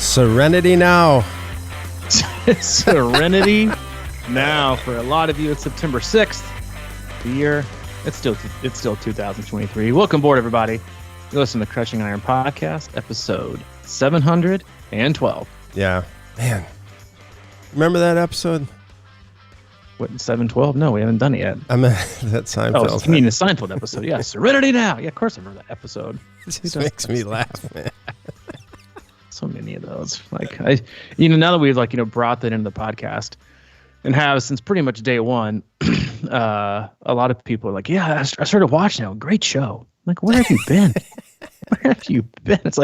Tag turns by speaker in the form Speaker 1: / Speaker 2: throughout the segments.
Speaker 1: Serenity now.
Speaker 2: Serenity now. For a lot of you, it's September 6th. The year, it's still 2023. Welcome aboard, everybody. You listen to the Crushing Iron podcast, episode 712.
Speaker 1: Yeah, man. Remember that episode?
Speaker 2: What, 712? No, we haven't done it yet.
Speaker 1: I mean, that Seinfeld.
Speaker 2: Oh, you mean the Seinfeld episode? Yeah, Serenity now. Yeah, of course I remember that episode.
Speaker 1: It just makes me laugh, man.
Speaker 2: So many of those. Like, now that we've brought that into the podcast and have since pretty much day one, a lot of people are like, yeah, I started watching now. Great show. I'm like, where have you been? Where have you been? It's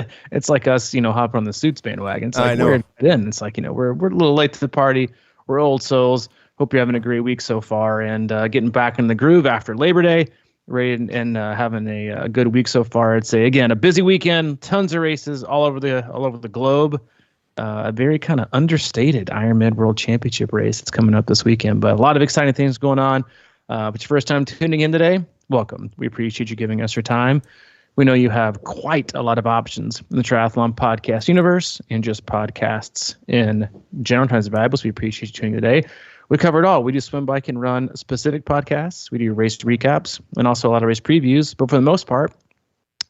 Speaker 2: like us, hopping on the Suits bandwagon. It's like,
Speaker 1: I know.
Speaker 2: Where have you been? It's like, we're a little late to the party. We're old souls. Hope you're having a great week so far and getting back in the groove after Labor Day. Ready and having a good week so far. I'd say again a busy weekend, tons of races all over the globe. A very kind of understated Ironman World Championship race that's coming up this weekend, but a lot of exciting things going on. If it's your first time tuning in today, welcome. We appreciate you giving us your time. We know you have quite a lot of options in the triathlon podcast universe and just podcasts in general times of valuables. We appreciate you tuning in today. We cover it all. We do swim, bike, and run specific podcasts. We do race recaps and also a lot of race previews. But for the most part,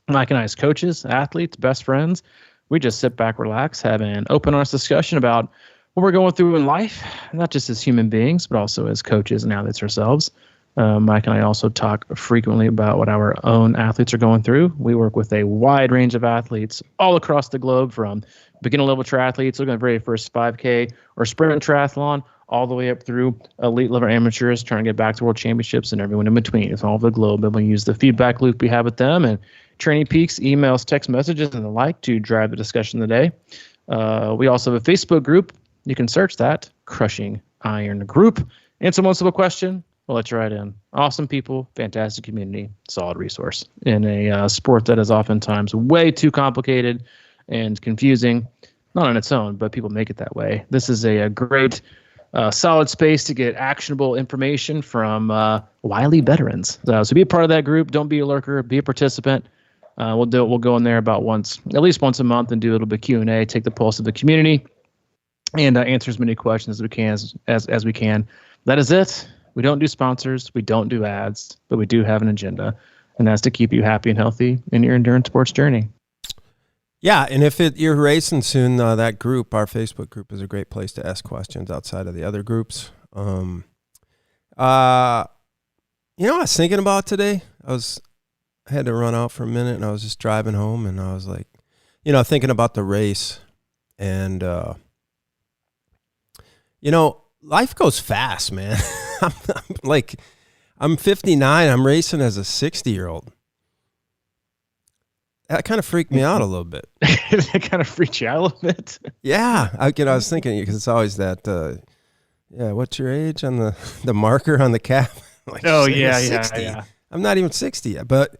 Speaker 2: Mike and I as coaches, athletes, best friends, we just sit back, relax, have an open, honest discussion about what we're going through in life, not just as human beings, but also as coaches and athletes ourselves. Mike and I also talk frequently about what our own athletes are going through. We work with a wide range of athletes all across the globe, from beginner level triathletes looking at the very first 5K or sprint triathlon, all the way up through elite level amateurs trying to get back to world championships and everyone in between. It's all over the globe. And we use the feedback loop we have with them and training peaks, emails, text messages, and the like to drive the discussion of the day. We also have a Facebook group. You can search that, Crushing Iron Group. Answer one simple question. We'll let you right in. Awesome people, fantastic community, solid resource in a sport that is oftentimes way too complicated and confusing, not on its own, but people make it that way. This is a great solid space to get actionable information from wily veterans. So be a part of that group. Don't be a lurker. Be a participant. We'll do it. We'll go in there at least once a month and do a little bit Q&A, take the pulse of the community, and answer as many questions as we can. As we can. That is it. We don't do sponsors. We don't do ads, but we do have an agenda, and that's to keep you happy and healthy in your endurance sports journey.
Speaker 1: Yeah, and if you're racing soon, that group, our Facebook group, is a great place to ask questions outside of the other groups. I was thinking about today. I had to run out for a minute, and I was just driving home, and I was like, thinking about the race, and life goes fast, man. I'm 59. I'm racing as a 60-year-old. That kind of freaked me out a little bit.
Speaker 2: That kind of freaked you out a little bit?
Speaker 1: Yeah. I was thinking, because it's always that, what's your age on the marker on the cap?
Speaker 2: Oh, yeah, 60. Yeah.
Speaker 1: I'm not even 60 yet, but,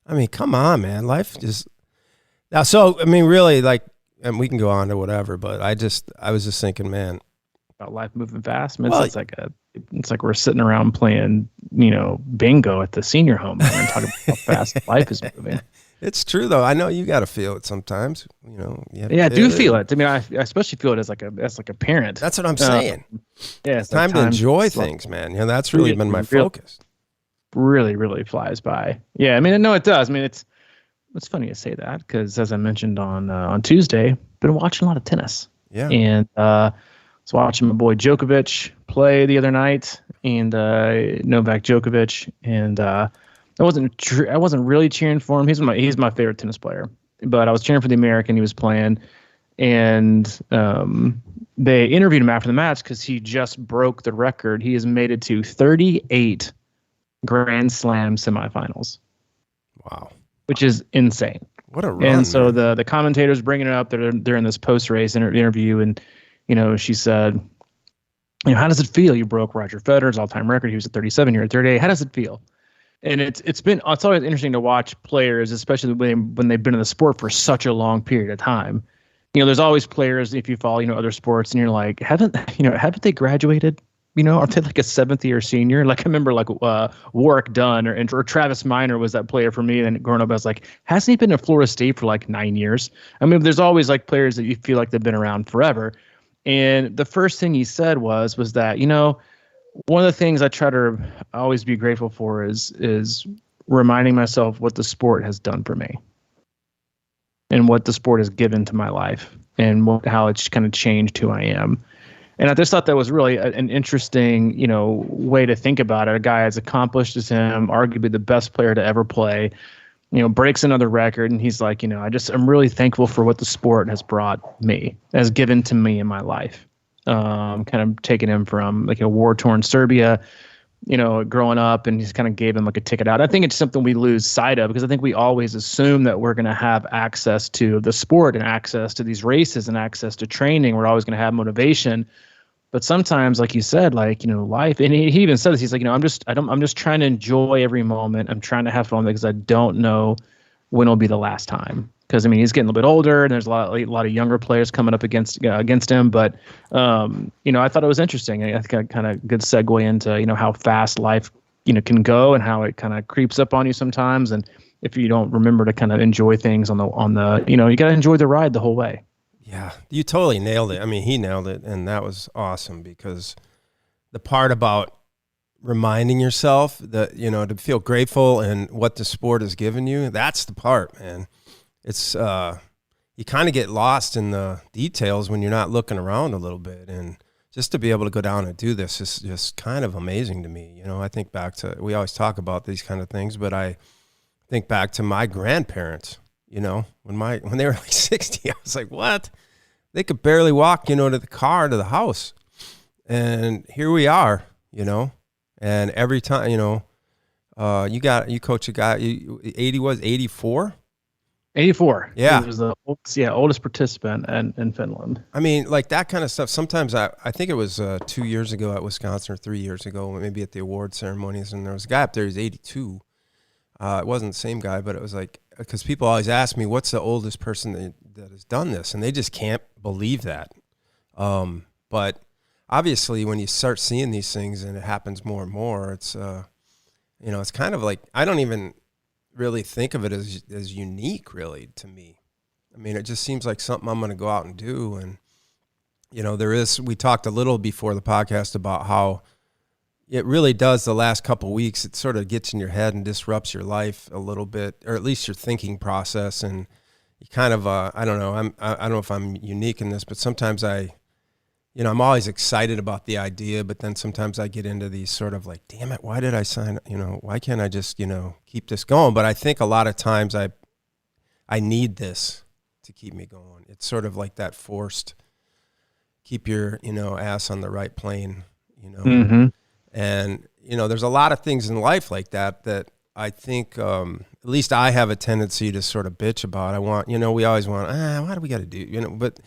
Speaker 1: I mean, come on, man. Life just... Now, so, I mean, really, and we can go on to whatever, but I was just thinking, man.
Speaker 2: About life moving fast? I mean, it's like we're sitting around playing, bingo at the senior home and talking about how fast life is moving.
Speaker 1: It's true, though. I know you got to feel it sometimes.
Speaker 2: I do feel it. I mean, I especially feel it as like a parent.
Speaker 1: That's what I'm saying.
Speaker 2: It's
Speaker 1: time to enjoy things, man. That's really been my focus.
Speaker 2: Really, really flies by. Yeah, I mean, no, it does. I mean, it's funny to say that because, as I mentioned on Tuesday, been watching a lot of tennis.
Speaker 1: Yeah,
Speaker 2: and I was watching my boy Djokovic play the other night, and Novak Djokovic, and I wasn't really cheering for him. He's my favorite tennis player, but I was cheering for the American he was playing, and they interviewed him after the match because he just broke the record. He has made it to 38 Grand Slam semifinals.
Speaker 1: Wow,
Speaker 2: which is insane.
Speaker 1: What a run!
Speaker 2: And so the commentators bringing it up. They're in this post race interview, and she said, how does it feel? You broke Roger Federer's all-time record. He was at 37. You're at 38. How does it feel? And it's always interesting to watch players, especially when they've been in the sport for such a long period of time. There's always players, if you follow, other sports, and you're like, haven't they graduated? Are they like a seventh year senior? Like I remember like Warwick Dunn or Travis Minor was that player for me. And growing up, I was like, hasn't he been at Florida State for like 9 years? I mean, there's always like players that you feel like they've been around forever. And the first thing he said was that, one of the things I try to always be grateful for is reminding myself what the sport has done for me and what the sport has given to my life and how it's kind of changed who I am. And I just thought that was really an interesting, way to think about it. A guy as accomplished as him, arguably the best player to ever play, breaks another record. And he's like, I'm really thankful for what the sport has brought me, has given to me in my life. Kind of taking him from like a war-torn Serbia, growing up, and he's kind of gave him like a ticket out. I think it's something we lose sight of because I think we always assume that we're going to have access to the sport and access to these races and access to training. We're always going to have motivation. But sometimes, like you said, like, life, and he even said this, he's like, I'm just trying to enjoy every moment. I'm trying to have fun because I don't know when it'll be the last time. Because, I mean, he's getting a little bit older and there's a lot of younger players coming up against him. But, I thought it was interesting. I think kind of good segue into, how fast life, can go and how it kind of creeps up on you sometimes. And if you don't remember to kind of enjoy things on the, you got to enjoy the ride the whole way.
Speaker 1: Yeah, you totally nailed it. I mean, he nailed it, and that was awesome because the part about reminding yourself that, to feel grateful and what the sport has given you, that's the part, man. It's you kind of get lost in the details when you're not looking around a little bit, and just to be able to go down and do this is just kind of amazing to me. I think back to, we always talk about these kind of things, but I think back to my grandparents. When they were like 60, I was like, what? They could barely walk, to the car, to the house. And here we are, and every time, you coach a guy, 84?
Speaker 2: 84.
Speaker 1: Yeah.
Speaker 2: He was the oldest participant in Finland.
Speaker 1: I mean, like that kind of stuff. Sometimes I think it was 2 years ago at Wisconsin or 3 years ago, maybe at the award ceremonies, and there was a guy up there, he's 82. It wasn't the same guy, but it was like, because people always ask me, what's the oldest person that has done this? And they just can't believe that. But obviously when you start seeing these things and it happens more and more, it's, it's kind of like, I don't even really think of it as unique really to me. I mean, it just seems like something I'm going to go out and do. And, we talked a little before the podcast about how it really does the last couple of weeks. It sort of gets in your head and disrupts your life a little bit, or at least your thinking process. And you kind of, I don't know, I don't know if I'm unique in this, but sometimes I'm always excited about the idea, but then sometimes I get into these sort of like, damn it, why did I sign, why can't I just, keep this going? But I think a lot of times I need this to keep me going. It's sort of like that forced, keep your, ass on the right plane,
Speaker 2: Mm-hmm.
Speaker 1: And, there's a lot of things in life like that I think, at least I have a tendency to sort of bitch about. I want, we always want, why do we got to do, but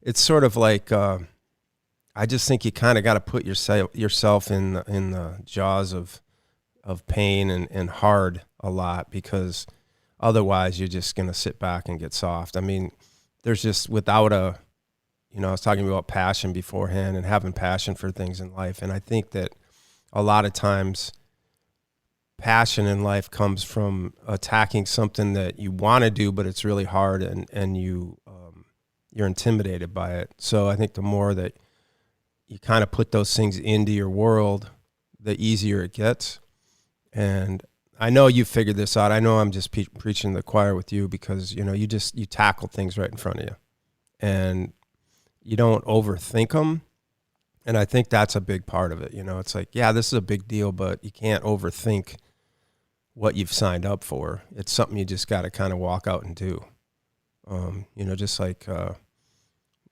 Speaker 1: it's sort of like, I just think you kind of got to put yourself in the jaws of pain and hard a lot, because otherwise you're just going to sit back and get soft. I mean, there's just without I was talking about passion beforehand and having passion for things in life. And I think that a lot of times passion in life comes from attacking something that you want to do, but it's really hard and you're intimidated by it. So I think the more that you kind of put those things into your world, the easier it gets. And I know you figured this out. I know I'm just preaching to the choir with you because, you tackle things right in front of you and you don't overthink them. And I think that's a big part of it. It's like, yeah, this is a big deal, but you can't overthink what you've signed up for. It's something you just got to kind of walk out and do. Just like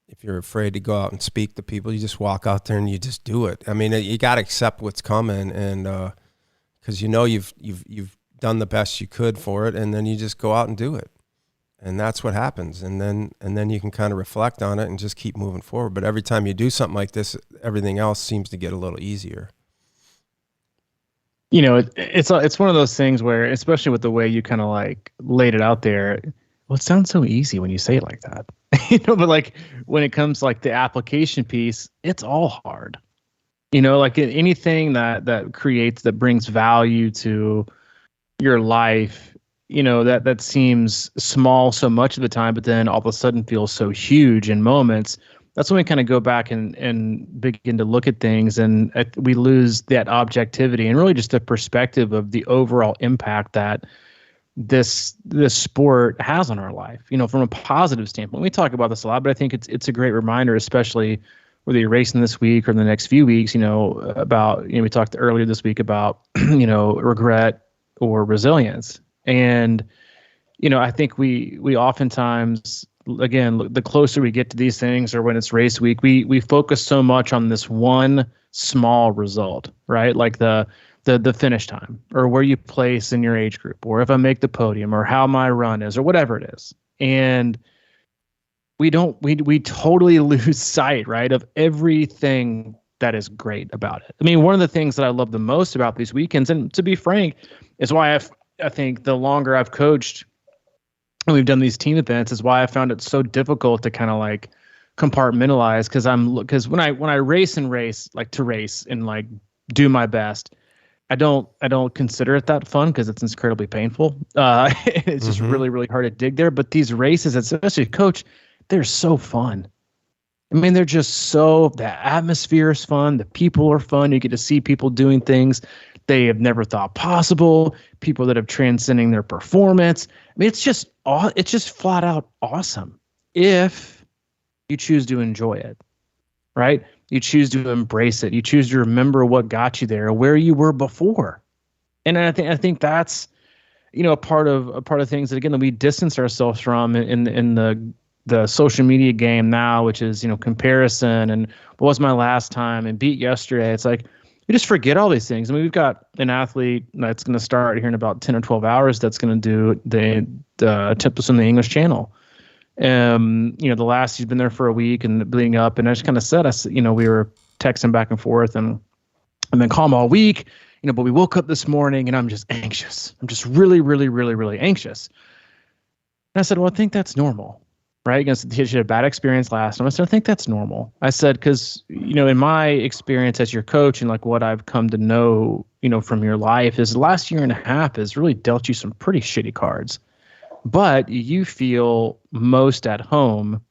Speaker 1: if you're afraid to go out and speak to people, you just walk out there and you just do it. I mean, you got to accept what's coming, and because you've done the best you could for it, and then you just go out and do it. And that's what happens. And then you can kind of reflect on it and just keep moving forward. But every time you do something like this, everything else seems to get a little easier.
Speaker 2: It's one of those things where, especially with the way you kind of like laid it out there, well, it sounds so easy when you say it like that, but like when it comes to like the application piece, it's all hard. Like anything that creates, that brings value to your life, that seems small so much of the time, but then all of a sudden feels so huge in moments. That's when we kind of go back and begin to look at things, and we lose that objectivity and really just the perspective of the overall impact that this sport has on our life, from a positive standpoint. We talk about this a lot, but I think it's a great reminder, especially whether you're racing this week or in the next few weeks, about, we talked earlier this week about, regret or resilience. And, I think we oftentimes, again, the closer we get to these things, or when it's race week, we focus so much on this one small result, right? Like the finish time, or where you place in your age group, or if I make the podium, or how my run is, or whatever it is. And we totally lose sight, right, of everything that is great about it. I mean, one of the things that I love the most about these weekends, and to be frank, is why I think the longer I've coached and we've done these team events, is why I found it so difficult to kind of like compartmentalize, because when I race and like do my best, I don't consider it that fun, because it's incredibly painful. It's just really, really hard to dig there. But these races, especially coach, they're so fun. I mean, they're just the atmosphere is fun. The people are fun. You get to see people doing things they have never thought possible. People that have transcending their performance. I mean, it's just flat out awesome if you choose to enjoy it, right? You choose to embrace it. You choose to remember what got you there, where you were before. And I think that's, a part of things that, again, that we distance ourselves from in the social media game now, which is, comparison and what was my last time and beat yesterday. It's like we just forget all these things. I mean, we've got an athlete that's going to start here in about 10 or 12 hours that's going to do the Tempest on the English Channel. He's been there for a week and bleeding up, and I just kind of said, we were texting back and forth, and I've been calm all week, but we woke up this morning and I'm just anxious. I'm just really, really, really, really anxious. And I said, well, I think that's normal, right? She had a bad experience last time. I said, I think that's normal. I said, because, in my experience as your coach and like what I've come to know, from your life, is the last year and a half has really dealt you some pretty shitty cards. But you feel most at home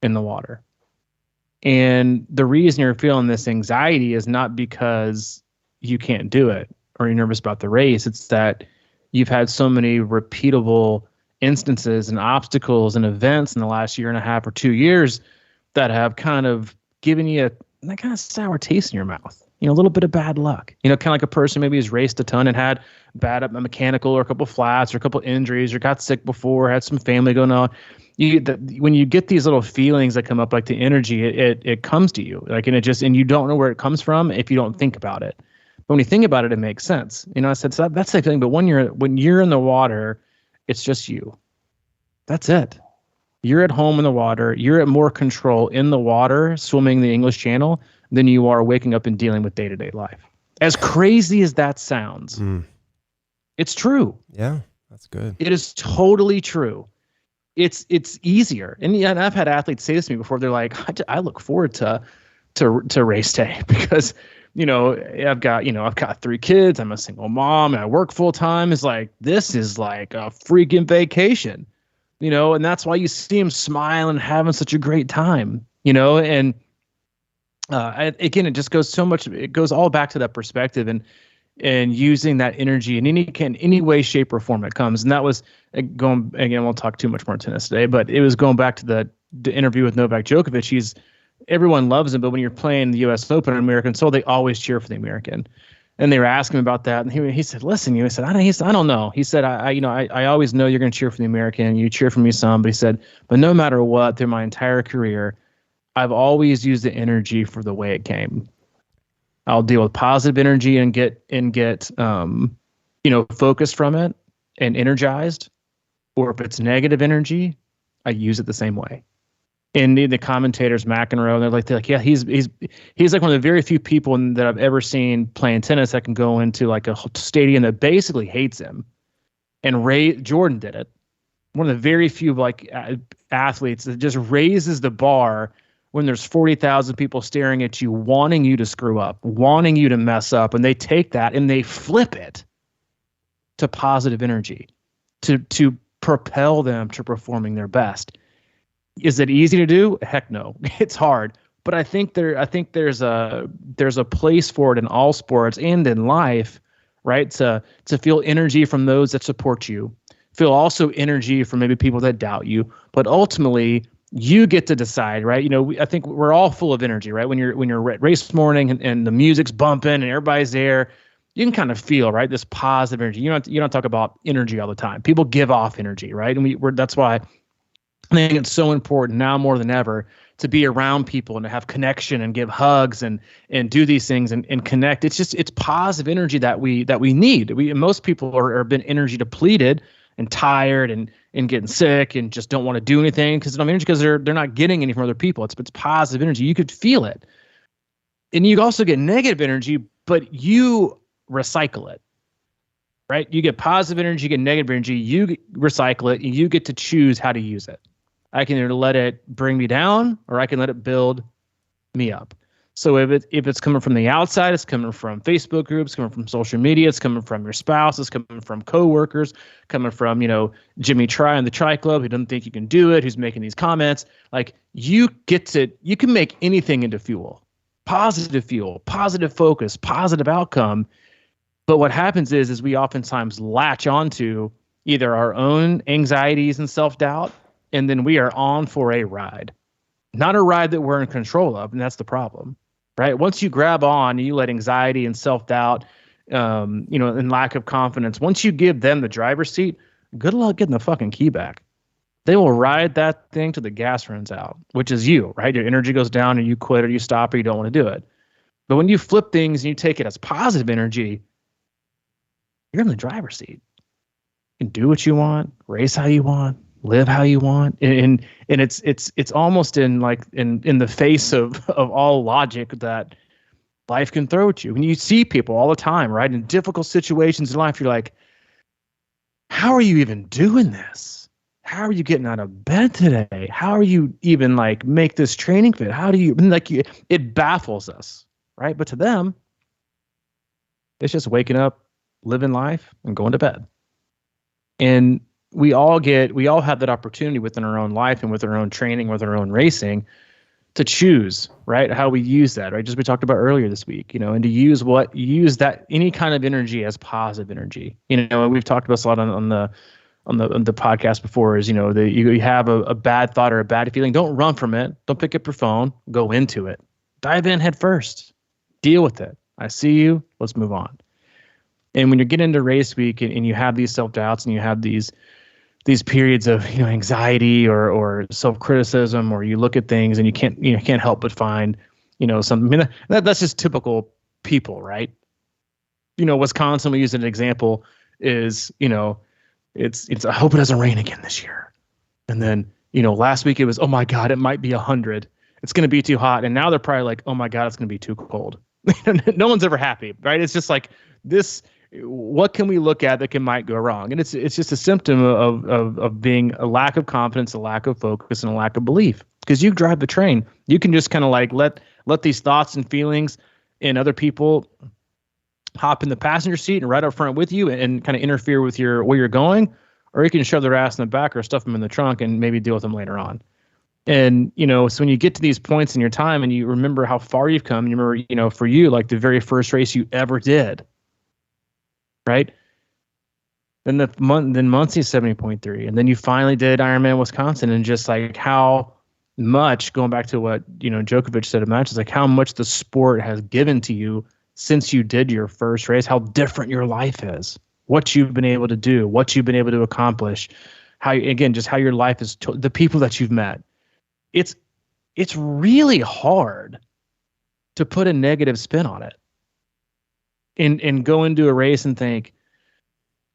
Speaker 2: in the water. And the reason you're feeling this anxiety is not because you can't do it or you're nervous about the race. It's that you've had so many repeatable instances and obstacles and events in the last year and a half or 2 years that have kind of given you that kind of sour taste in your mouth. A little bit of bad luck. Kind of like a person maybe has raced a ton and had bad mechanical or a couple flats or a couple injuries or got sick before, had some family going on. When you get these little feelings that come up, like the energy, it comes to you, like, and you don't know where it comes from if you don't think about it. But when you think about it, it makes sense. I said, so that's the thing. But when you're in the water, it's just you. That's it. You're at home in the water. You're at more control in the water, swimming the English Channel, than you are waking up and dealing with day-to-day life. As crazy as that sounds, it's true.
Speaker 1: Yeah, that's good.
Speaker 2: It is totally true. It's easier. And I've had athletes say this to me before. They're like, I look forward to race day because, I've got 3 kids. I'm a single mom and I work full time. It's like, this is like a freaking vacation, and that's why you see them smiling, having such a great time, and again, it just goes so much. It goes all back to that perspective and using that energy in any way, shape, or form it comes. And that was going again. I won't talk too much more tennis today, but it was going back to the interview with Novak Djokovic. Everyone loves him, but when you're playing the U.S. Open American Soul, they always cheer for the American. And they were asking him about that, and he said, "Listen, he said, I don't know." He said, "I always know you're going to cheer for the American. You cheer for me some," but he said, "But no matter what, through my entire career, I've always used the energy for the way it came. I'll deal with positive energy and get focused from it and energized. Or if it's negative energy, I use it the same way." And the commentators, McEnroe, they're like, yeah, he's like one of the very few people that I've ever seen playing tennis that can go into like a stadium that basically hates him. And Jordan did it. One of the very few athletes that just raises the bar when there's 40,000 people staring at you, wanting you to screw up, wanting you to mess up, and they take that and they flip it to positive energy, to propel them to performing their best. Is it easy to do? Heck no. It's hard. But I think there's a place for it in all sports and in life, right? To feel energy from those that support you, feel also energy from maybe people that doubt you, but ultimately you get to decide, right? I think we're all full of energy, right? When you're at race morning and the music's bumping and everybody's there, you can kind of feel, right, this positive energy. You don't talk about energy all the time. People give off energy, right? And that's why I think it's so important now more than ever to be around people and to have connection and give hugs and do these things and connect. It's positive energy that we need. Most people are been energy depleted and tired and getting sick and just don't want to do anything because they're not getting any from other people. It's positive energy. You could feel it. And you also get negative energy, but you recycle it. Right? You get positive energy, you get negative energy, you recycle it, and you get to choose how to use it. I can either let it bring me down or I can let it build me up. So if it's coming from the outside, it's coming from Facebook groups, coming from social media, it's coming from your spouse, it's coming from coworkers, coming from, Jimmy Tri in the Tri Club who doesn't think you can do it, who's making these comments. Like you can make anything into fuel, positive focus, positive outcome. But what happens is we oftentimes latch onto either our own anxieties and self-doubt, and then we are on for a ride. Not a ride that we're in control of, and that's the problem, right? Once you grab on, you let anxiety and self-doubt, and lack of confidence, once you give them the driver's seat, good luck getting the fucking key back. They will ride that thing till the gas runs out, which is you, right? Your energy goes down and you quit or you stop or you don't want to do it. But when you flip things and you take it as positive energy, you're in the driver's seat. You can do what you want, race how you want, live how you want, and it's almost in the face of all logic that life can throw at you. When you see people all the time, right, in difficult situations in life, you're like, how are you even doing this? How are you getting out of bed today? How are you even make this training fit? How do you it baffles us, right? But to them, it's just waking up, living life, and going to bed. And we all have that opportunity within our own life and with our own training, with our own racing, to choose, right, how we use that, right? Just we talked about earlier this week, and to use that any kind of energy as positive energy. And we've talked about this a lot on the podcast before. Is you have a bad thought or a bad feeling, don't run from it, don't pick up your phone, go into it, dive in head first, deal with it. I see you. Let's move on. And when you're getting into race week and you have these self-doubts and you have these periods of anxiety or self-criticism, or you look at things and you can't help but find something. I mean, that's just typical people, right? Wisconsin, we use an example, is it's I hope it doesn't rain again this year. And then last week it was, oh my God, it might be 100. It's going to be too hot. And now they're probably like, oh my God, it's going to be too cold. No one's ever happy, right? It's just like this. What can we look at that might go wrong? And it's just a symptom of being a lack of confidence, a lack of focus, and a lack of belief. Because you drive the train, you can just kind of let these thoughts and feelings and other people hop in the passenger seat and right up front with you and kind of interfere with where you're going, or you can shove their ass in the back or stuff them in the trunk and maybe deal with them later on. And so when you get to these points in your time and you remember how far you've come, you remember for you the very first race you ever did. Right. Then Muncie 70.3. And then you finally did Ironman Wisconsin, and just how much, going back to what, Djokovic said at matches, how much the sport has given to you since you did your first race, how different your life is, what you've been able to do, what you've been able to accomplish, how your life is, the people that you've met. It's really hard to put a negative spin on it. And go into a race and think,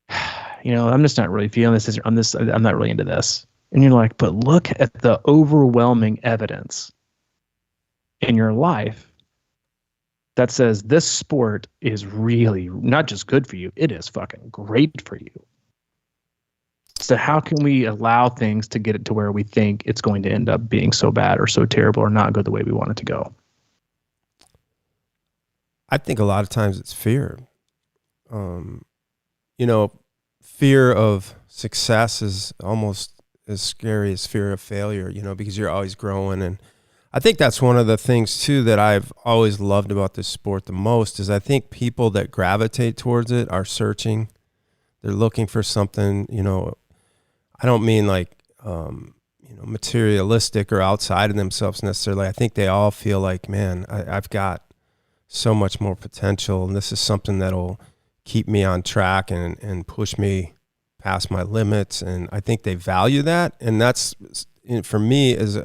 Speaker 2: I'm just not really feeling this. I'm not really into this. And you're like, but look at the overwhelming evidence in your life that says this sport is really not just good for you. It is fucking great for you. So how can we allow things to get it to where we think it's going to end up being so bad or so terrible or not go the way we want it to go?
Speaker 1: I think a lot of times it's fear. Fear of success is almost as scary as fear of failure, because you're always growing. And I think that's one of the things too that I've always loved about this sport the most is I think people that gravitate towards it are searching. They're looking for something, I don't mean like, materialistic or outside of themselves necessarily. I think they all feel like, man, I've got so much more potential, and this is something that'll keep me on track and push me past my limits. And I think they value that. And that's, for me, is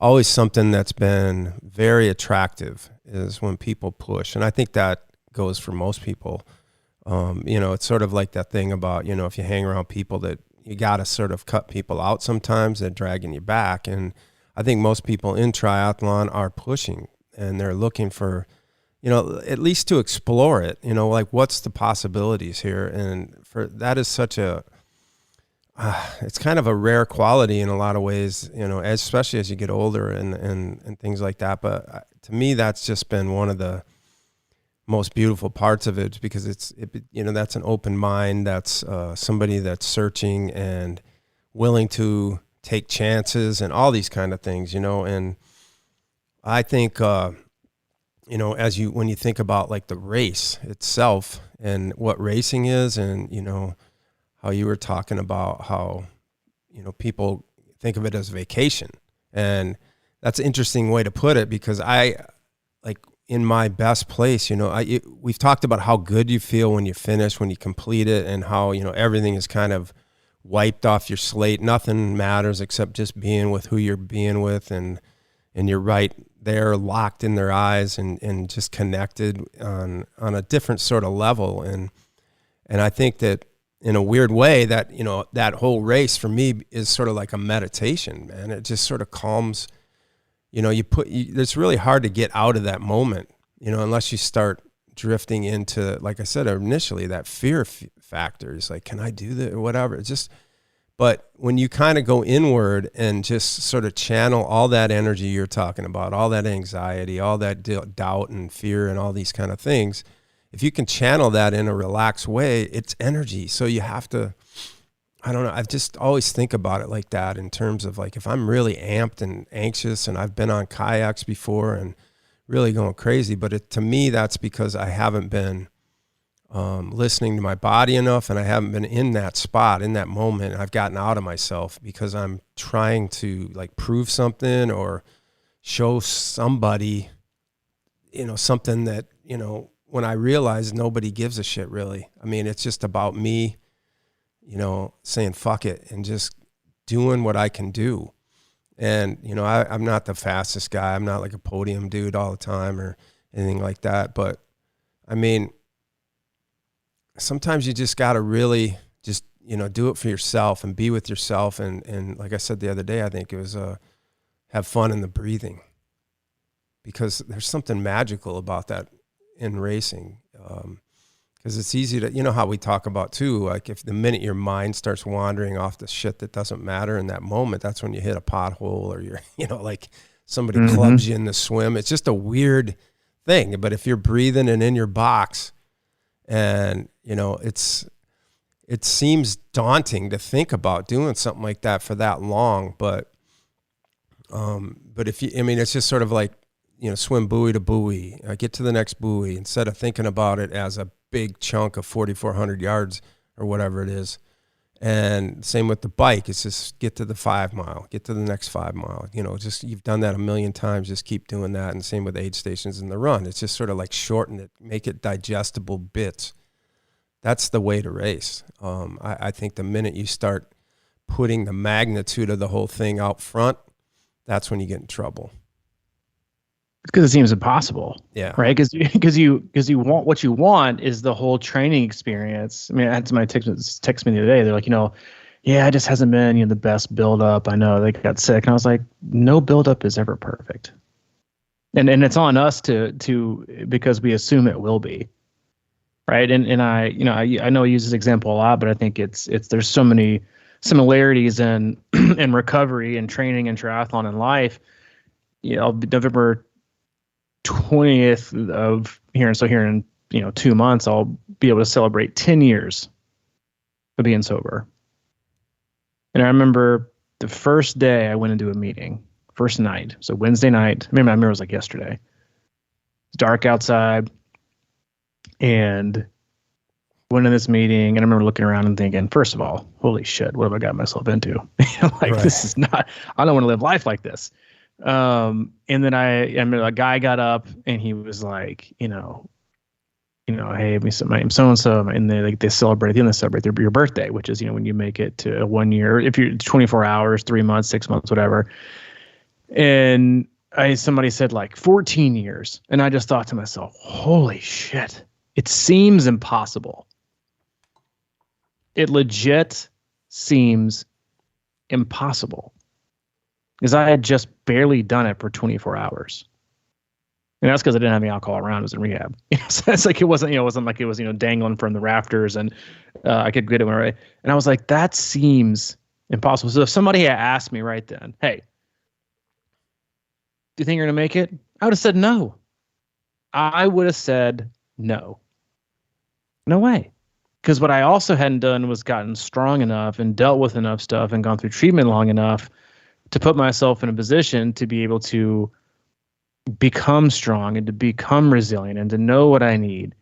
Speaker 1: always something that's been very attractive is when people push. And I think that goes for most people. It's sort of like that thing about, if you hang around people that you got to sort of cut people out sometimes, they're dragging you back. And I think most people in triathlon are pushing and they're looking for, at least to explore it, like what's the possibilities here. And for that is such it's kind of a rare quality in a lot of ways, especially as you get older and things like that. But to me, that's just been one of the most beautiful parts of it because that's an open mind. That's somebody that's searching and willing to take chances and all these kind of things, and I think, when you think about like the race itself and what racing is and, how you were talking about how, people think of it as vacation. And that's an interesting way to put it because in my best place, we've talked about how good you feel when you finish, when you complete it, and how, everything is kind of wiped off your slate. Nothing matters except just being with who you're being with, and you're right there, locked in their eyes and just connected on a different sort of level. And I think that in a weird way that, that whole race for me is sort of like a meditation, man. It just sort of calms. It's really hard to get out of that moment, unless you start drifting into, like I said initially, that fear factor. It's like, can I do that or whatever? But when you kind of go inward and just sort of channel all that energy you're talking about, all that anxiety, all that doubt and fear and all these kind of things, if you can channel that in a relaxed way, it's energy. So you have to, I don't know. I've just always think about it like that in terms of like, if I'm really amped and anxious and I've been on kayaks before and really going crazy, but to me, that's because I haven't been listening to my body enough and I haven't been in that spot, in that moment. I've gotten out of myself because I'm trying to like prove something or show somebody, something that, when I realize nobody gives a shit really. I mean, it's just about me, saying fuck it and just doing what I can do. And, I'm not the fastest guy. I'm not like a podium dude all the time or anything like that. But I mean, sometimes you just got to really just, do it for yourself and be with yourself. And like I said the other day, I think it was have fun in the breathing because there's something magical about that in racing. Because it's easy to, how we talk about too, like if the minute your mind starts wandering off the shit that doesn't matter in that moment, that's when you hit a pothole or you're, like somebody clubs you in the swim. It's just a weird thing. But if you're breathing and in your box and, it seems daunting to think about doing something like that for that long. But if you, it's just sort of like, swim buoy to buoy, get to the next buoy instead of thinking about it as a big chunk of 4,400 yards or whatever it is. And same with the bike. It's just get to the 5 mile, get to the next 5 mile, just you've done that a million times. Just keep doing that. And same with aid stations in the run. It's just sort of like shorten it, make it digestible bits. That's the way to race. I think the minute you start putting the magnitude of the whole thing out front, that's when you get in trouble.
Speaker 2: Because it seems impossible.
Speaker 1: Yeah.
Speaker 2: Right. Because you want what you want is the whole training experience. I mean, I had somebody text me the other day. They're like, yeah, it just hasn't been the best build up. I know they got sick, and I was like, no build up is ever perfect, and it's on us to because we assume it will be. right? And I know I use this example a lot, but I think it's there's so many similarities in in recovery and training and triathlon and life. November 20th of here in 2 months, I'll be able to celebrate 10 years of being sober. And I remember the first day I went into a meeting, first night, so Wednesday night. I remember it was like yesterday. It's dark outside, and went in this meeting, and I remember looking around and thinking, first of all, holy shit, what have I got myself into? This is not, I don't want to live life like this. And then I remember a guy got up and he was like, hey, my name's so-and-so, and they celebrate, they celebrate your birthday, which is, when you make it to 1 year, if you're 24 hours, 3 months, 6 months, whatever. And somebody said like 14 years. And I just thought to myself, holy shit, it seems impossible. It legit seems impossible, because I had just barely done it for 24 hours. And that's because I didn't have any alcohol around. I was in rehab. So it's like, it wasn't like it was, dangling from the rafters and I could get it right. And I was like, that seems impossible. So if somebody had asked me right then, hey, do you think you're going to make it? I would have said no. I would have said no. No way. Because what I also hadn't done was gotten strong enough and dealt with enough stuff and gone through treatment long enough to put myself in a position to be able to become strong and to become resilient and to know what I need.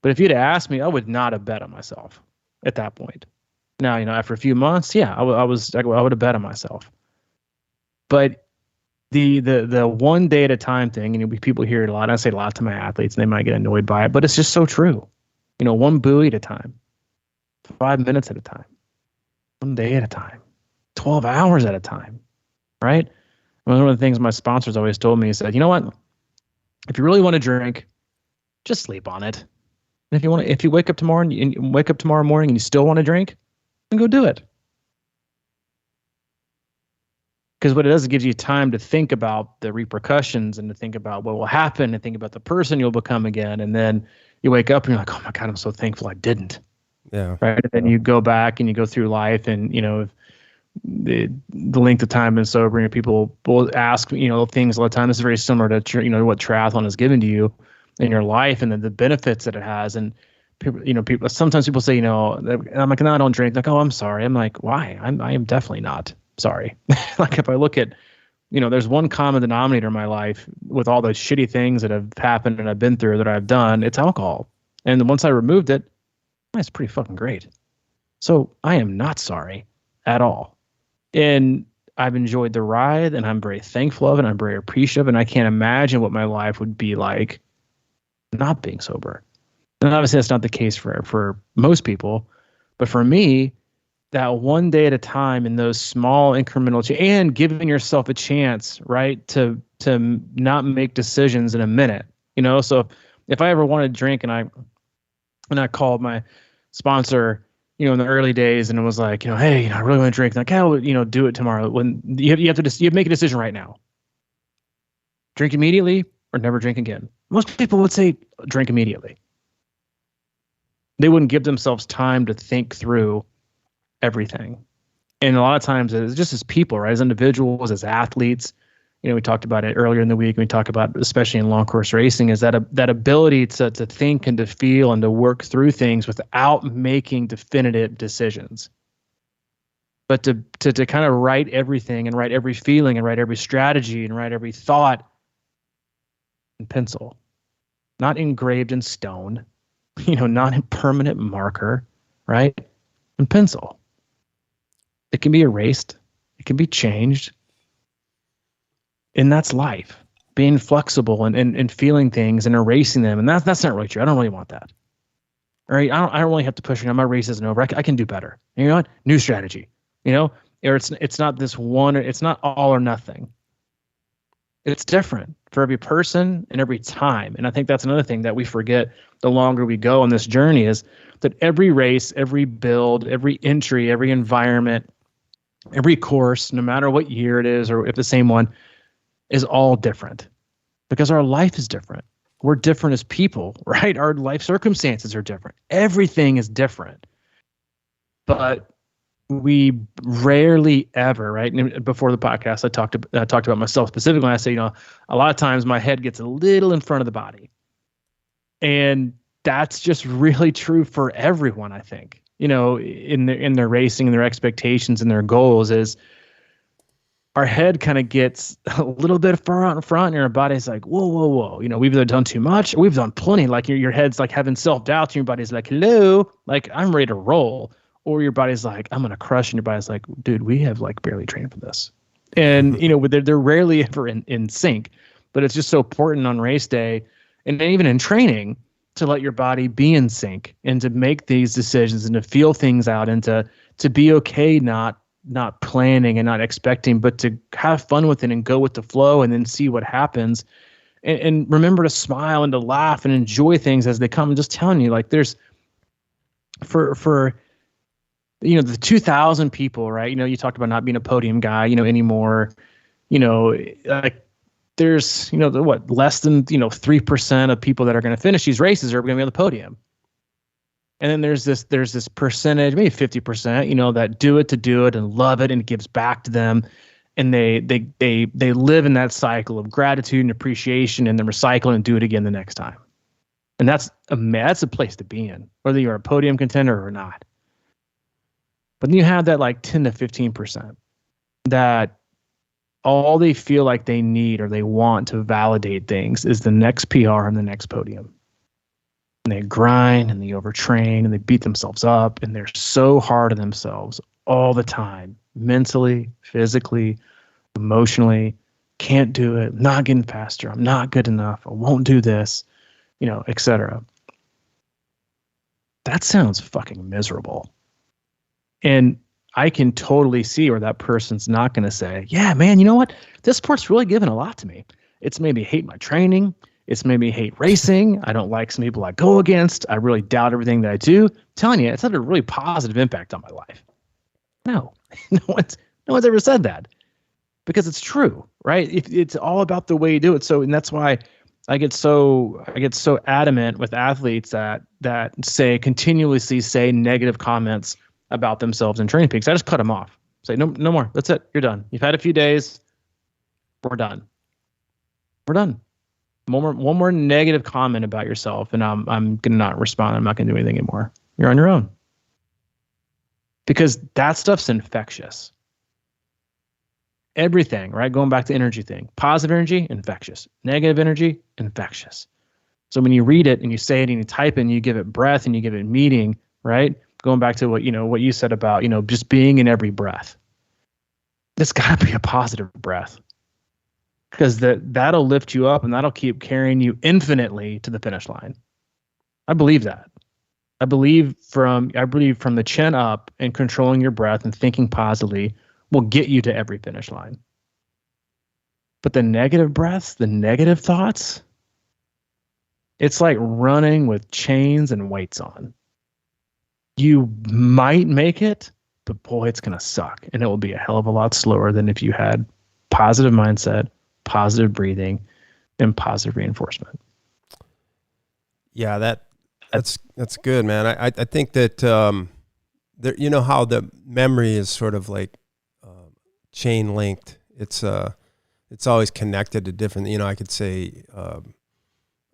Speaker 2: But if you'd asked me, I would not have bet on myself at that point. Now, after a few months, yeah, I would have bet on myself. But the 1 day at a time thing, people hear it a lot. I say it a lot to my athletes, and they might get annoyed by it, but it's just so true. One buoy at a time, 5 minutes at a time, 1 day at a time, 12 hours at a time, right? One of the things my sponsors always told me, he said, you know what? If you really want to drink, just sleep on it. And if you wake up tomorrow morning and you still want to drink, then go do it. Because what it does, it gives you time to think about the repercussions and to think about what will happen and think about the person you'll become again. And then you wake up and you're like, oh my God, I'm so thankful I didn't.
Speaker 1: Yeah.
Speaker 2: Right. And then you go back and you go through life, and, the length of time and sober, people will ask, things all the time. This is very similar to, what triathlon has given to you in your life and the benefits that it has. And people, sometimes people say, I'm like, no, I don't drink. Like, oh, I'm sorry. I'm like, why? I am definitely not sorry. Like, if I look at, there's one common denominator in my life with all the shitty things that have happened and I've been through that I've done, it's alcohol. And once I removed it, it's pretty fucking great. So I am not sorry at all. And I've enjoyed the ride, and I'm very thankful of it. And I'm very appreciative, and I can't imagine what my life would be like not being sober. And obviously that's not the case for most people, but for me, that 1 day at a time in those small incremental and giving yourself a chance, right, to not make decisions in a minute. So if I ever wanted to drink and I called my sponsor, in the early days, and it was like, hey, I really want to drink. Like, hey, do it tomorrow. When you have to make a decision right now. Drink immediately or never drink again. Most people would say drink immediately. They wouldn't give themselves time to think through everything. And a lot of times, it's just as people, right, as individuals, as athletes, we talked about it earlier in the week. We talk about, especially in long course racing, is that ability to think and to feel and to work through things without making definitive decisions. But to kind of write everything and write every feeling and write every strategy and write every thought in pencil, not engraved in stone, not in permanent marker, right? In pencil. It can be erased. It can be changed. And that's life, being flexible and feeling things and erasing them. And that's not really true. I don't really want that. All right. I don't really have to push. My race isn't over. I can do better. And you know what? New strategy, or it's not this one, it's not all or nothing. It's different for every person and every time. And I think that's another thing that we forget the longer we go on this journey, is that every race, every build, every entry, every environment, every course, no matter what year it is or if the same one, is all different, because our life is different. we're different as people, right? Our life circumstances are different. Everything is different. But we rarely ever, right? And before the podcast, I talked about myself specifically. I say, a lot of times my head gets a little in front of the body. And that's just really true for everyone, I think. In their racing and their expectations and their goals is our head kind of gets a little bit far out in front and our body's like, whoa. We've either done too much or we've done plenty. Like your head's like having self-doubt and your body's like, hello, like I'm ready to roll. Or your body's like, I'm going to crush. And your body's like, dude, we have like barely trained for this. And, they're rarely ever in sync, but it's just so important on race day and even in training to let your body be in sync and to make these decisions and to feel things out and to be okay not planning and not expecting, but to have fun with it and go with the flow and then see what happens. And remember to smile and to laugh and enjoy things as they come. I'm just telling you, like there's for the 2,000 people, right? You talked about not being a podium guy, anymore, like there's, less than, 3% of people that are going to finish these races are going to be on the podium. And then there's this percentage, maybe 50%, that do it to do it and love it and it gives back to them. And they live in that cycle of gratitude and appreciation and then recycle and do it again the next time. And that's a place to be in, whether you're a podium contender or not. But then you have that like 10 to 15% that all they feel like they need or they want to validate things is the next PR and the next podium. And they grind and they overtrain and they beat themselves up and they're so hard on themselves all the time, mentally, physically, emotionally. Can't do it. I'm not getting faster. I'm not good enough. I won't do this, etc. That sounds fucking miserable. And I can totally see where that person's not going to say, yeah, man, you know what? This sport's really given a lot to me. It's made me hate my training. It's made me hate racing. I don't like some people I go against. I really doubt everything that I do. I'm telling you, it's had a really positive impact on my life. No, no one's ever said that because it's true, right? It's all about the way you do it. So, and that's why I get so adamant with athletes that continuously say negative comments about themselves in training peaks. I just cut them off. Say, no more. That's it. You're done. You've had a few days. We're done. One more negative comment about yourself, and I'm gonna not respond. I'm not gonna do anything anymore. You're on your own. Because that stuff's infectious. Everything, right? Going back to energy thing. Positive energy, infectious. Negative energy, infectious. So when you read it and you say it and you type it and you give it breath and you give it meaning, right? Going back to what you said about, just being in every breath. It's got to be a positive breath. Because that'll lift you up and that'll keep carrying you infinitely to the finish line. I believe that. I believe from the chin up and controlling your breath and thinking positively will get you to every finish line. But the negative breaths, the negative thoughts, it's like running with chains and weights on. You might make it, but boy, it's going to suck. And it will be a hell of a lot slower than if you had positive mindset, positive breathing, and positive reinforcement.
Speaker 1: Yeah, that's good, man. I think that there, how the memory is sort of like chain linked. It's always connected to different. I could say,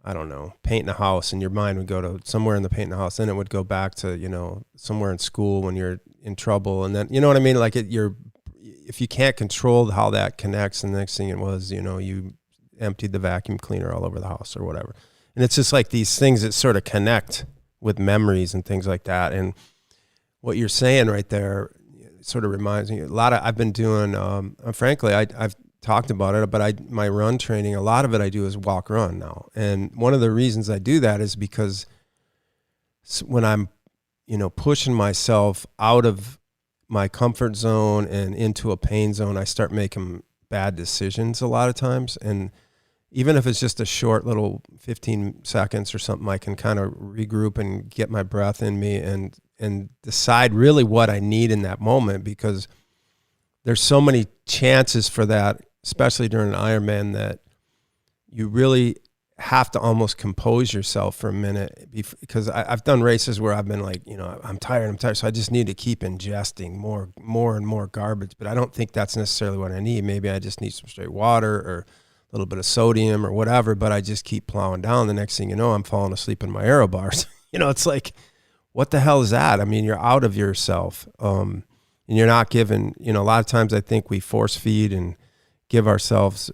Speaker 1: I don't know, painting a house, and your mind would go to somewhere in the painting a house, then it would go back to somewhere in school when you're in trouble, and then you know what I mean. Like if you can't control how that connects, and the next thing it was, you emptied the vacuum cleaner all over the house or whatever. And it's just like these things that sort of connect with memories and things like that. And what you're saying right there sort of reminds me a lot of, I've been doing, frankly, I've talked about it, but my run training, a lot of it I do is walk run now. And one of the reasons I do that is because when I'm, pushing myself out of my comfort zone and into a pain zone, I start making bad decisions a lot of times. And even if it's just a short little 15 seconds or something, I can kind of regroup and get my breath in me and decide really what I need in that moment, because there's so many chances for that, especially during an Ironman, that you really have to almost compose yourself for a minute, because I've done races where I've been like, I'm tired, so I just need to keep ingesting more and more garbage. But I don't think that's necessarily what I need. Maybe I just need some straight water or a little bit of sodium or whatever, but I just keep plowing down. The next thing you know, I'm falling asleep in my aero bars. It's like, what the hell is that? I mean, you're out of yourself. And you're not given, a lot of times I think we force feed and give ourselves,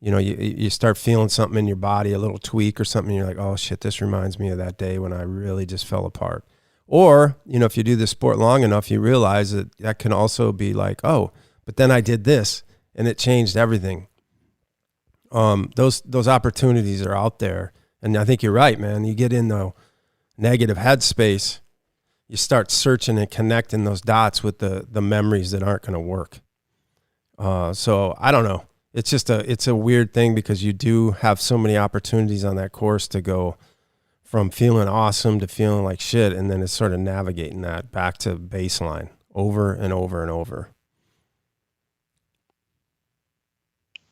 Speaker 1: you start feeling something in your body, a little tweak or something. And you're like, oh shit, this reminds me of that day when I really just fell apart. Or, if you do this sport long enough, you realize that can also be like, oh, but then I did this and it changed everything. Those opportunities are out there. And I think you're right, man. You get in the negative headspace, you start searching and connecting those dots with the memories that aren't going to work. So I don't know. It's a weird thing, because you do have so many opportunities on that course to go from feeling awesome to feeling like shit. And then it's sort of navigating that back to baseline over and over and over.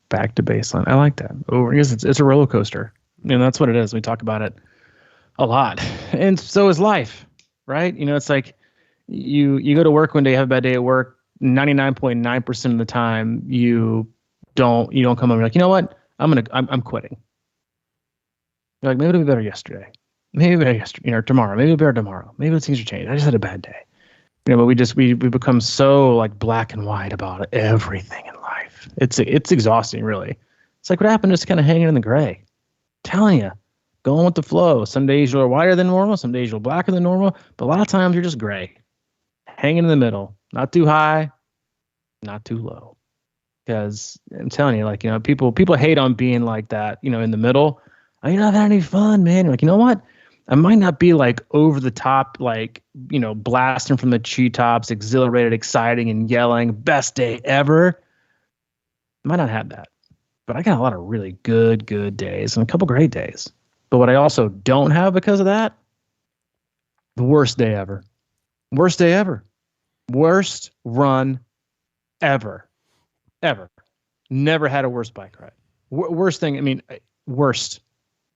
Speaker 2: Back to baseline. I like that. I guess it's a roller coaster. And that's what it is. We talk about it a lot. And so is life, right? It's like you go to work one day, have a bad day at work. 99.9% of the time you don't come home and you're like, you know what? I'm quitting. You're like, maybe it'll be better yesterday. Maybe better yesterday, tomorrow. Maybe better tomorrow. Maybe things are changing. I just had a bad day. But we become so like black and white about everything in life. It's exhausting, really. It's like, what happened just kind of hanging in the gray. Telling you, going with the flow. Some days you're whiter than normal. Some days you're blacker than normal. But a lot of times you're just gray, hanging in the middle. Not too high, not too low. Because I'm telling you, like, people hate on being like that, in the middle. Oh, you're not having any fun, man. You're like, you know what? I might not be like over the top, like, blasting from the treetops, exhilarated, exciting, and yelling, best day ever. I might not have that. But I got a lot of really good days and a couple great days. But what I also don't have because of that, the worst day ever. Worst day ever. Worst run ever. Ever. Never had a worse bike ride. Worst thing, worst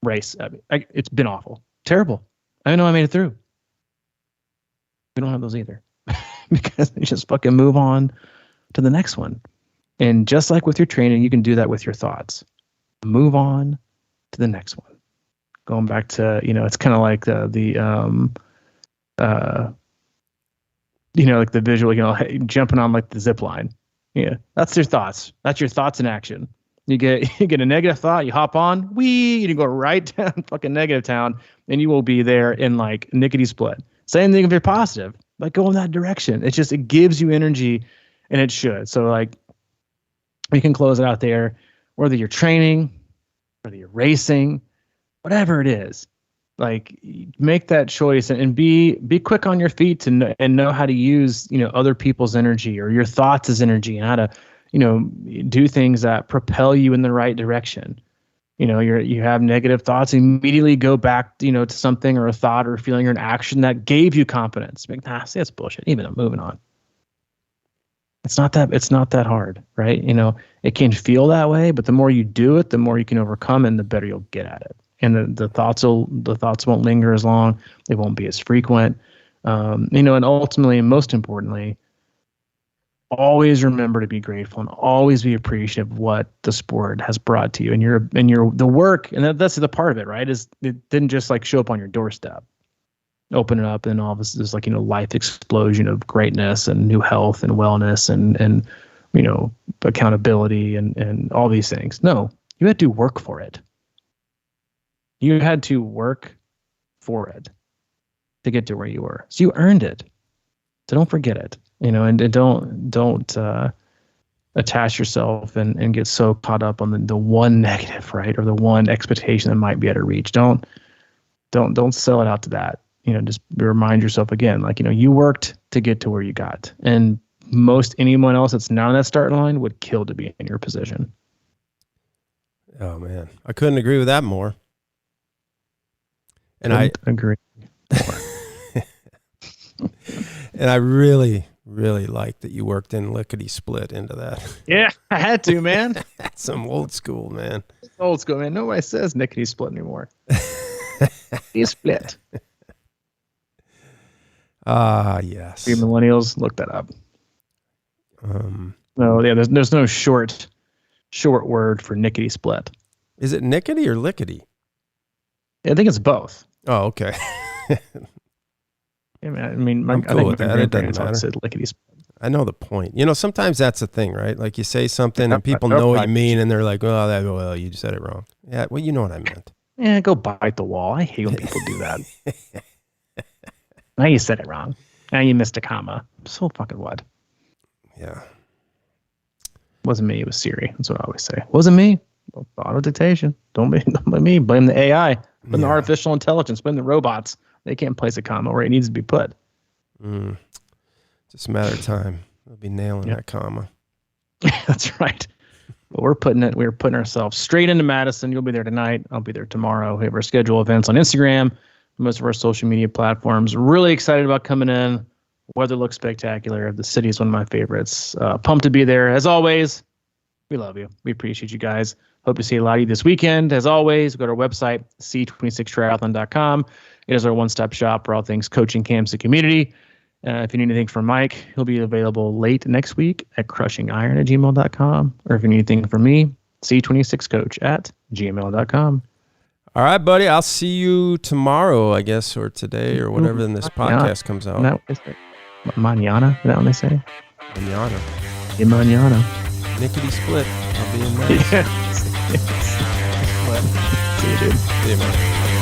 Speaker 2: race. It's been awful. Terrible. I know I made it through. We don't have those either. Because you just fucking move on to the next one. And just like with your training, you can do that with your thoughts. Move on to the next one. Going back to, it's kind of like like the visual, jumping on like the zip line. Yeah, that's your thoughts. That's your thoughts in action. You get a negative thought, you hop on, you go right down fucking negative town, and you will be there in like nickety split. Same thing if you're positive, like go in that direction. It gives you energy, and it should. So like, you can close it out there, whether you're training, whether you're racing, whatever it is. Like, make that choice and be quick on your feet and know how to use, other people's energy or your thoughts as energy, and how to, do things that propel you in the right direction. You have negative thoughts, immediately go back, to something or a thought or a feeling or an action that gave you confidence. See, that's bullshit. Even I'm moving on. It's not that hard, right? It can feel that way, but the more you do it, the more you can overcome it, and the better you'll get at it. And the thoughts won't linger as long. They won't be as frequent. And ultimately, and most importantly, always remember to be grateful and always be appreciative of what the sport has brought to you. And the work, and that's the part of it, right? Is it didn't just like show up on your doorstep, open it up, and all this is like, life explosion of greatness and new health and wellness and accountability and all these things. No, you had to work for it. You had to work for it to get to where you were. So you earned it. So don't forget it, and don't attach yourself and get so caught up on the one negative, right? Or the one expectation that might be out of reach. Don't sell it out to that. Just remind yourself again, like, you worked to get to where you got. And most anyone else that's not on that starting line would kill to be in your position.
Speaker 1: Oh man, I couldn't agree with that more. And
Speaker 2: I agree.
Speaker 1: And I really, Really like that you worked in lickety split into that.
Speaker 2: Yeah, I had to, man.
Speaker 1: That's some old school, man.
Speaker 2: Old school, man. Nobody says nickety split anymore. Nickety split.
Speaker 1: Yes.
Speaker 2: For you millennials, look that up. No, yeah, there's no short word for nickety split.
Speaker 1: Is it nickety or lickety?
Speaker 2: I think it's both.
Speaker 1: Oh, okay.
Speaker 2: Yeah, man, I mean,
Speaker 1: I'm cool with that. It doesn't matter.
Speaker 2: Said lickety split.
Speaker 1: I know the point. Sometimes that's the thing, right? Like you say something and people know what you mean, and they're like, well, you said it wrong. Yeah, well, you know what I meant.
Speaker 2: Yeah, go bite the wall. I hate when people do that. Now you said it wrong. Now you missed a comma. So fucking what?
Speaker 1: Yeah.
Speaker 2: Wasn't me. It was Siri. That's what I always say. Wasn't me. Auto dictation. Don't blame me. Blame the AI. Blame the artificial intelligence. Blame the robots. They can't place a comma where it needs to be put.
Speaker 1: Just a matter of time. We'll be nailing that comma.
Speaker 2: That's right. Well, we're putting ourselves straight into Madison. You'll be there tonight. I'll be there tomorrow. We have our schedule events on Instagram, most of our social media platforms. Really excited about coming in. Weather looks spectacular. The city is one of my favorites. Pumped to be there. As always, we love you. We appreciate you guys. Hope to see a lot of you this weekend. As always, go to our website, c26triathlon.com. It is our one-stop shop for all things coaching, camps, and community. If you need anything from Mike, he'll be available late next week at CrushingIron@gmail.com. Or if you need anything from me, c26coach@gmail.com.
Speaker 1: All right, buddy. I'll see you tomorrow, I guess, or today, or whatever when this podcast comes out.
Speaker 2: Mañana? Is that what they say?
Speaker 1: Mañana.
Speaker 2: Yeah, mañana.
Speaker 1: Nickety split. I'll be in there.
Speaker 2: Yes. See you, dude.
Speaker 1: See you, man.